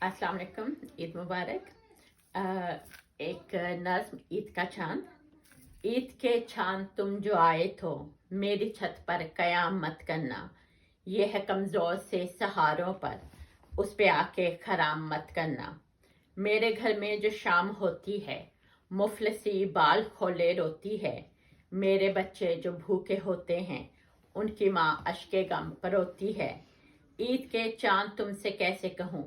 अस्सलाम वालेकुम। ईद मुबारक। एक नज़्म ईद का चांद। ईद के चांद तुम जो आए तो मेरी छत पर कयाम मत करना। ये है कमज़ोर से सहारों पर उस पे आके खराम मत करना। मेरे घर में जो शाम होती है मुफलसी बाल खोले रोती है। मेरे बच्चे जो भूखे होते हैं उनकी माँ अश्के गम परोती है। ईद के चांद तुमसे कैसे कहूँ,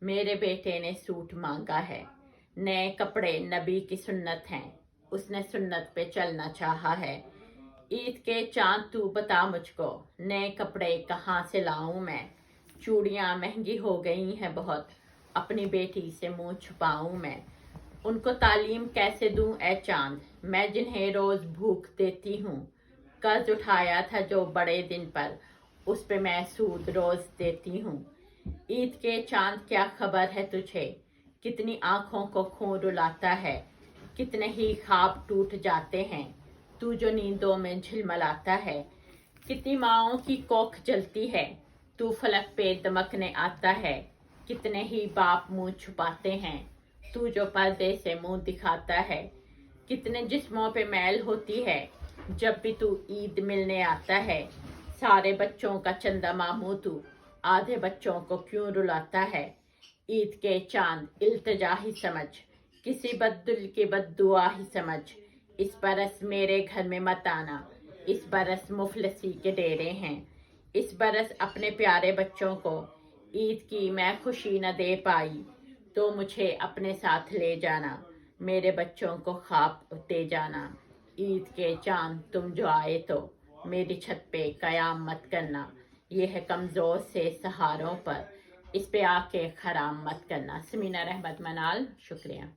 मेरे बेटे ने सूट मांगा है। नए कपड़े नबी की सुन्नत हैं, उसने सुन्नत पे चलना चाहा है। ईद के चांद तू बता मुझको, नए कपड़े कहाँ से लाऊं मैं। चूड़ियाँ महंगी हो गई हैं बहुत, अपनी बेटी से मुंह छुपाऊं मैं। उनको तालीम कैसे दूं ए चांद, मैं जिन्हें रोज भूख देती हूँ। कर्ज उठाया था जो बड़े दिन पर, उस पे मैं सूद रोज देती हूँ। ईद के चांद क्या खबर है तुझे, कितनी आंखों को खून रुलाता है। कितने ही ख्वाब टूट जाते हैं, तू जो नींदों में झिलमिलाता है। कितनी माँओं की कोख जलती है, तू फलक पे दमकने आता है। कितने ही बाप मुंह छुपाते हैं, तू जो पर्दे से मुंह दिखाता है। कितने जिस्मों पे मैल होती है, जब भी तू ईद मिलने आता है। सारे बच्चों का चंदा मामू तू, आधे बच्चों को क्यों रुलाता है। ईद के चांद इल्तिजा ही समझ, किसी बद्दुल की बद्दुआ ही समझ। इस बरस मेरे घर में मत आना, इस बरस मुफलसी के डेरे हैं। इस बरस अपने प्यारे बच्चों को ईद की मैं खुशी न दे पाई, तो मुझे अपने साथ ले जाना, मेरे बच्चों को ख्वाब दे जाना। ईद के चांद तुम जो आए तो मेरी छत पे कयाम मत करना। ये है कमज़ोर से सहारों पर इस पे आके खराम मत करना। समीना रहमत मनाल, शुक्रिया।